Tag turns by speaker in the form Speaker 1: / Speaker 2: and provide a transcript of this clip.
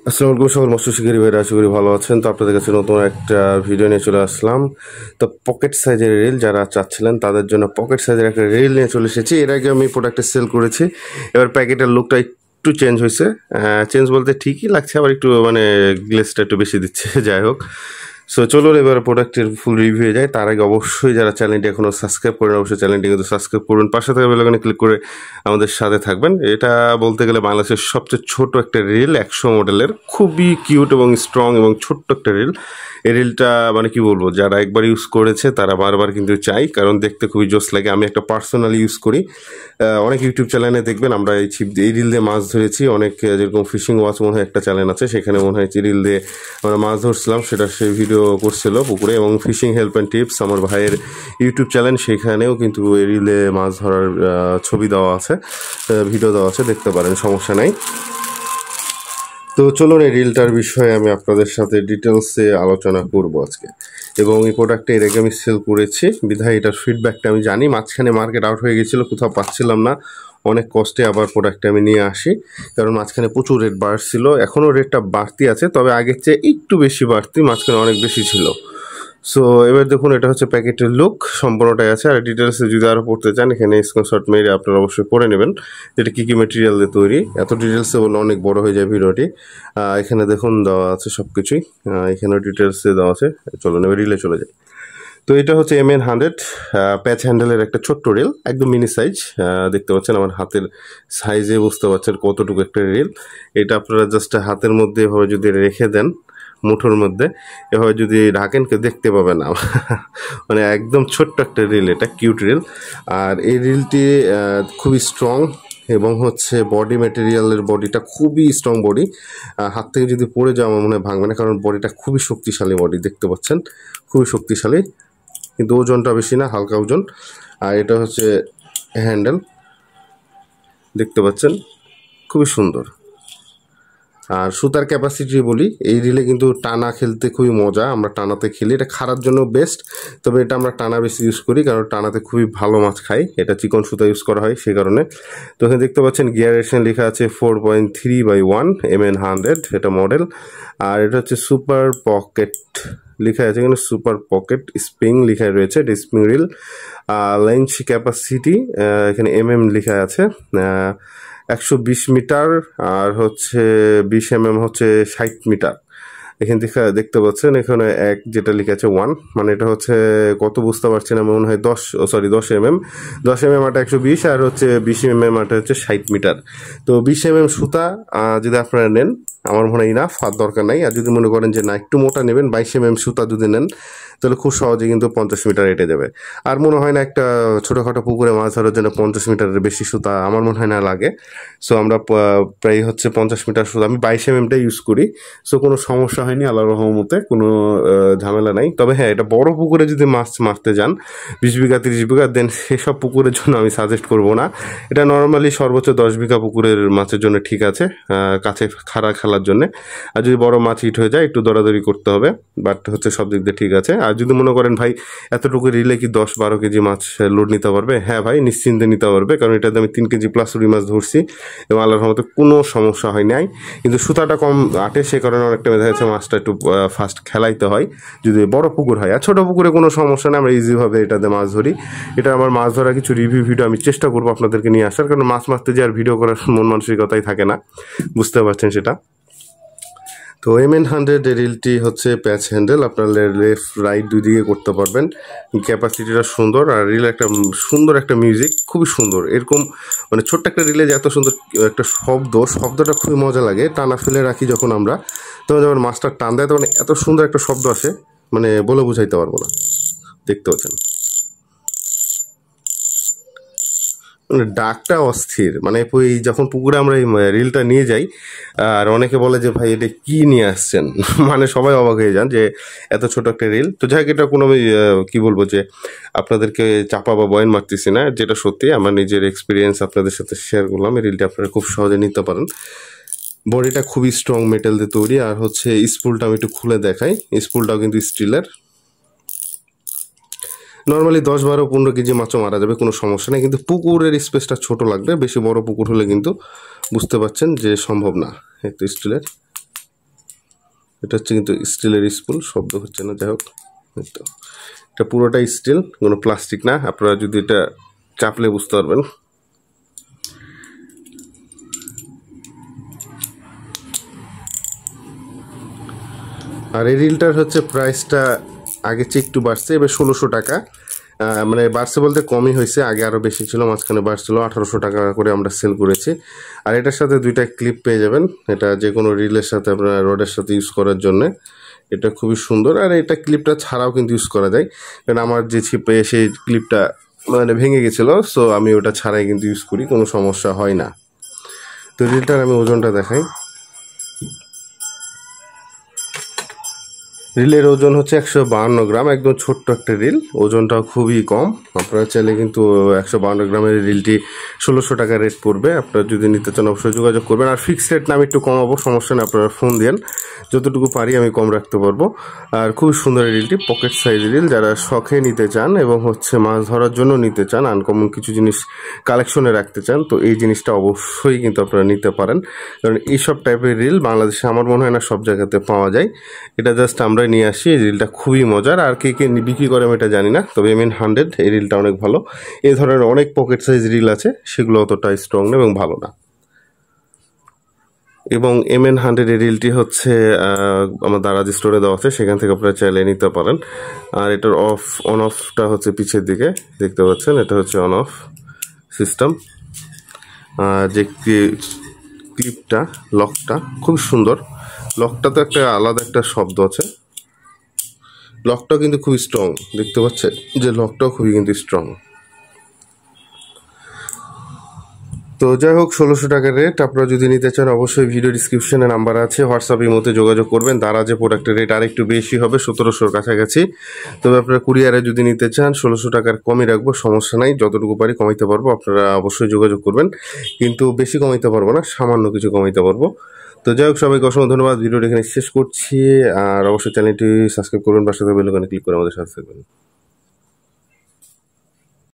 Speaker 1: আসসালামু আলাইকুম সকল মৎস্য শিকারী ভাইরা, আশা করি ভালো আছেন। তো আপনাদের কাছে নতুন একটা ভিডিও নিয়ে চলে আসলাম। তো পকেট সাইজের রিল যারা চাচ্ছিলেন তাদের জন্য পকেট সাইজের একটা রিল নিয়ে চলে এসেছি। এর আগে আমি প্রোডাক্টটা সেল করেছি, এবার প্যাকেটের লুকটা একটু চেঞ্জ হয়েছে। চেঞ্জ বলতে ঠিকই লাগছে, আবার একটু মানে গ্লেসটা একটু বেশি দিচ্ছে। যাই হোক, সো চলুন এবার প্রোডাক্টের ফুল রিভিউ যায়। তার আগে অবশ্যই যারা চ্যানেলটি এখনও সাবস্ক্রাইব করেন অবশ্যই চ্যানেলটি কিন্তু সাবস্ক্রাইব করুন, পাশে থাকা বেল আইকনে ক্লিক করে আমাদের সাথে থাকবেন। এটা বলতে গেলে বাংলাদেশের সবচেয়ে ছোট একটা রিল, 100 মডেলের, খুবই কিউট এবং স্ট্রং এবং ছোট্ট একটা রিল। এই রিলটা মানে কি বলবো, যারা একবার ইউজ করেছে তারা বারবার কিন্তু চাই, কারণ দেখতে খুবই জোস লাগে। আমি একটা পার্সোনালি ইউজ করি। অনেক ইউটিউব চ্যানেলে দেখবেন আমরা এই রিল দিয়ে মাছ ধরেছি। অনেক যেরকম ফিশিং ওয়াচ মনে হয় একটা চ্যানেল আছে, সেখানে মনে হয় রিল দিয়ে আমরা মাছ ধরছিলাম, সেটা সেই ভিডিও করছিল পুকুরে। এবং ফিশিং হেল্প অ্যান্ড টিপস আমার ভাইয়ের ইউটিউব চ্যানেল, সেখানেও কিন্তু এই রিলে মাছ ধরার ছবি দেওয়া আছে, ভিডিও দেওয়া আছে, দেখতে পারেন, সমস্যা নাই। তো চলুন এই রিলটার বিষয়ে আমি আপনাদের সাথে ডিটেলসে আলোচনা করব আজকে। এবং এই প্রোডাক্টটা এর আগে আমি সেল করেছি, বিধায় এটার ফিডব্যাকটা আমি জানি। মাঝখানে মার্কেট আউট হয়ে গেছিলো, কোথাও পাচ্ছিলাম না, অনেক কষ্টে আবার প্রোডাক্টটা আমি নিয়ে আসি, কারণ মাঝখানে প্রচুর রেট বাড়ছিল। এখনও রেটটা বাড়তি আছে, তবে আগের চেয়ে একটু বেশি বাড়তি, মাঝখানে অনেক বেশি ছিল। সো এবার দেখুন, এটা হচ্ছে প্যাকেটের লুক, সম্পূর্ণটাই আছে। আর ডিটেলসে যদি আরও পড়তে চান, এখানে স্ক্রিনশট মেরে আপনারা অবশ্যই পড়ে নেবেন যেটা কী কী মেটেরিয়াল দিয়ে তৈরি। এত ডিটেলসে বললে অনেক বড় হয়ে যায় ভিডিওটি। এখানে দেখুন দেওয়া আছে সব কিছুই, এখানেও ডিটেলসে দেওয়া আছে। চলুন এবার রিলে চলে যাই। তো এটা হচ্ছে MN100 প্যাচ হ্যান্ডেলের একটা ছোট্ট রিল, একদম মিনি সাইজ। দেখতে পাচ্ছেন আমার হাতের সাইজে, বুঝতে পারছেন কতটুকু একটা রিল। এটা আপনারা জাস্ট হাতের মধ্যে এভাবে যদি রেখে দেন, মুঠোর মধ্যে এভাবে যদি ঢাকেন, কেউ দেখতে পাবে না। মানে একদম ছোট্ট একটা রিল, এটা কিউট রিল। আর এই রিলটি খুবই স্ট্রং এবং হচ্ছে বডি ম্যাটেরিয়ালের, বডিটা খুবই স্ট্রং বডি। হাত থেকে যদি পড়ে যাও আমার মনে হয় ভাঙবে না, কারণ বডিটা খুবই শক্তিশালী বডি, দেখতে পাচ্ছেন খুবই শক্তিশালী, কিন্তু ওজনটা বেশি না, হালকা ওজন। আর এটা হচ্ছে হ্যান্ডেল, দেখতে পাচ্ছেন খুবই সুন্দর। আর সুতার ক্যাপাসিটি বলি, এই রিলে কিন্তু টানা খেলতে খুবই মজা, আমরা টানাতে খেলি। এটা খারার জন্য বেস্ট, তবে এটা আমরা টানা বেশি ইউজ করি, কারণ টানাতে খুবই ভালো মাছ খাই। এটা চিকন সুতা ইউজ করা হয় সেই কারণে। তো এখানে দেখতে পাচ্ছেন গিয়ারেশন লেখা আছে 4.3/1 MN100, এটা মডেল। আর এটা হচ্ছে সুপার পকেট লেখা আছে এখানে, সুপার পকেট স্প্রিং লেখা রয়েছে, এটা স্প্রিং রিল। লেন্স ক্যাপাসিটি এখানে লেখা আছে, 120 মিটার। আর হচ্ছে 20 হচ্ছে 60 মিটার। এখান থেকে দেখতে পাচ্ছেন এখানে এক যেটা লেখা আছে 1, মানে এটা হচ্ছে কত বুঝতে পারছি না, মনে হয় 10 আটা 120, আর হচ্ছে 20 আটা হচ্ছে 60 মিটার। তো 20 সুতা যদি আপনারা নেন, আমার মনে হয় ইনাফ, আর দরকার নাই। আর যদি মনে করেন যে না একটু মোটা নেবেন, 22 সুতা যদি নেন, তাহলে খুব সহজে কিন্তু 50 মিটার এঁটে যাবে। আর মনে হয় না একটা ছোটোখাটো পুকুরে মাছ ধরার জন্য 50 মিটারের বেশি সুতা আমার মনে হয় না লাগে। সো আমরা প্রায় হচ্ছে 50 মিটার সুতা, আমি 22 টাই ইউজ করি। সো কোনো সমস্যা হয়নি আল্লাহর রহমতে, কোনো ঝামেলা নাই। তবে হ্যাঁ, এটা বড় পুকুরে যদি মাছ মারতে যান, 20 বিঘা 30 বিঘা, দেন সেসব পুকুরের জন্য আমি সাজেস্ট করব না। এটা নর্মালি সর্বোচ্চ 10 বিঘা পুকুরের মাছের জন্য ঠিক আছে, কাছে খাড়া খেলার জন্য। আর যদি বড় মাছ হিট হয়ে যায়, একটু দরাদরি করতে হবে, বাট হচ্ছে সব দিক দিয়ে ঠিক আছে। আর যদি মনে করেন ভাই এতটুকু রিলে কি 10-12 কেজি মাছ লোড নিতে পারবে, হ্যাঁ ভাই নিশ্চিন্তে নিতে পারবে, কারণ এটাতে আমি 3 কেজি প্লাস রুই মাছ ধরছি এবং আল্লাহর রহমতে কোনো সমস্যা হয় নাই। কিন্তু সুতাটা কম আটে, সে কারণে অনেকটা দেখা যাচ্ছে মাছটা একটু ফাস্ট খেলাইতে হয় যদি বড় পুকুর হয়। আর ছোটো পুকুরে কোনো সমস্যা নেই, আমরা ইজিভাবে এটাতে মাছ ধরি। এটা আমার মাছ ধরার কিছু রিভিউ ভিডিও আমি চেষ্টা করবো আপনাদেরকে নিয়ে আসার, কারণ মাছ মারতে যে আর ভিডিও করার মন মানসিকতাই থাকে না, বুঝতে পারছেন সেটা। তো MN100 রিলটি হচ্ছে প্যাচ হ্যান্ডেল, আপনার লেফট রাইট দুই দিকে করতে পারবেন। ক্যাপাসিটিটা সুন্দর, আর রিল একটা সুন্দর একটা মিউজিক, খুবই সুন্দর। এরকম মানে ছোট্ট একটা রিলে যে এত সুন্দর একটা শব্দটা খুবই মজা লাগে। টানা ফেলে রাখি যখন আমরা, তখন যখন মাছটা টান দেয়, তখন এত সুন্দর একটা শব্দ আসে, মানে বলে বুঝাইতে পারবো না, দেখতে পাচ্ছেন মানে ডাকটা অস্থির। মানে যখন পুকুরে আমরা এই রিলটা নিয়ে যাই, আর অনেকে বলে যে ভাই এটা কি নিয়ে আসছেন, মানে সবাই অবাক হয়ে যান যে এত ছোট একটা রিল। তো যাই হোক, এটা কোনো আমি কি বলবো যে আপনাদেরকে চাপা বা বয়ান মারতেছি না, যেটা সত্যি আমার নিজের এক্সপিরিয়েন্স আপনাদের সাথে শেয়ার করলাম। এই রিলটা আপনারা খুব সহজে নিতে পারেন। বডিটা খুবই স্ট্রং মেটাল দিয়ে তৈরি। আর হচ্ছে স্পুলটা আমি একটু খুলে দেখাই, স্পুলটাও কিন্তু স্টিলের। নর্মালি 10-12-15 কেজি মাছও মারা যাবে, কোনো সমস্যা নেই, কিন্তু পুকুরের স্পেসটা ছোট লাগবে। বেশি বড় পুকুর হলে কিন্তু বুঝতে পারছেন যে সম্ভব না। একটু স্টিলের এটা হচ্ছে কিন্তু স্টিলের স্পুল, শব্দ হচ্ছে না, যাই হোক। তো এটা পুরোটাই স্টিল, কোনো প্লাস্টিক না। আপনারা যদি এটা চাপলে বুঝতে পারবেন। আর এই রিলটার হচ্ছে প্রাইসটা আগে চেয়ে একটু বাড়ছে, এবার 1600 টাকা। মানে বাড়ছে বলতে কমই হয়েছে, আগে আরও বেশি ছিল, মাঝখানে বাড়ছিল। 1800 টাকা করে আমরা সেল করেছি। আর এটার সাথে 2টা ক্লিপ পেয়ে যাবেন, এটা যে কোনো রিলের সাথে আপনার রডের সাথে ইউজ করার জন্য। এটা খুবই সুন্দর। আর এটা ক্লিপটা ছাড়াও কিন্তু ইউজ করা যায়, কারণ আমার যে ছিপে সেই ক্লিপটা মানে ভেঙে গেছিলো, সো আমি ওটা ছাড়াই কিন্তু ইউজ করি, কোনো সমস্যা হয় না। তো রিলটার আমি ওজনটা দেখাই। রিলের ওজন হচ্ছে 152 গ্রাম, একদম ছোট্ট একটা রিল, ওজনটাও খুবই কম। আপনারা চাইলে কিন্তু 152 গ্রামের রিলটি 1600 টাকা রেট পড়বে। আপনারা যদি নিতে চান অবশ্যই যোগাযোগ করবেন। আর ফিক্সড রেট না, আমি একটু কমাবো, সমস্যা নেই, আপনারা ফোন দেন, যতটুকু পারি আমি কম রাখতে পারবো। আর খুবই সুন্দর রিলটি, পকেট সাইজ রিল। যারা শখে নিতে চান এবং হচ্ছে মাছ ধরার জন্য নিতে চান, আনকমন কিছু জিনিস কালেকশনে রাখতে চান, তো এই জিনিসটা অবশ্যই কিন্তু আপনারা নিতে পারেন। কারণ এইসব টাইপের রিল বাংলাদেশে আমার মনে হয় না সব জায়গাতে পাওয়া যায়। এটা জাস্ট আমরা নিয়ে আসি। এই রিলটা খুবই মজার। আর কে কে বিক্রি করে আমি এটা জানি না, তবে MN100 এই রিলটা অনেক ভালো। এই ধরনের অনেক পকেট সাইজ রিল আছে, সেগুলো অতটা স্ট্রং না এবং ভালো না। এবং MN100 এই রিলটি হচ্ছে আমার দারাজ স্টোরে দেওয়া আছে, সেখান থেকে আপনারা চাইলে নিতে পারেন। আর এটার অন অফটা হচ্ছে পিছের দিকে দেখতে পাচ্ছেন, এটা হচ্ছে অন অফ সিস্টেম। যে ক্লিপটা, লকটা খুব সুন্দর। লকটা তো একটা আলাদা একটা শব্দ আছে। লকটাও কিন্তু খুবই স্ট্রং, দেখতে পাচ্ছেন যে লকটাও খুবই কিন্তু স্ট্রং। তো যাই হোক, 1600 টাকার রেট। আপনারা যদি নিতে চান অবশ্যই ভিডিও ডিসক্রিপশনে নাম্বার আছে, হোয়াটসঅ্যাপের মধ্যে যোগাযোগ করবেন। দারাজে প্রোডাক্টের রেট আরেকটু বেশি হবে, 1700-র কাছাকাছি। তবে আপনারা কুরিয়ারে যদি নিতে চান 1600 টাকার কমই রাখবো, সমস্যা নাই, যতটুকু পারি কমাইতে পারবো। আপনারা অবশ্যই যোগাযোগ করবেন, কিন্তু বেশি কমাইতে পারবো না, সামান্য কিছু কমাইতে পারবো। তো যাই হোক, সবাইকে অসংখ্য ধন্যবাদ। ভিডিওটা এখানে শেষ করছি। আর অবশ্যই চ্যানেলটি সাবস্ক্রাইব করবেন, পাশে থাকা বেল আইকনে ক্লিক করে আমাদের সাথে থাকবেন।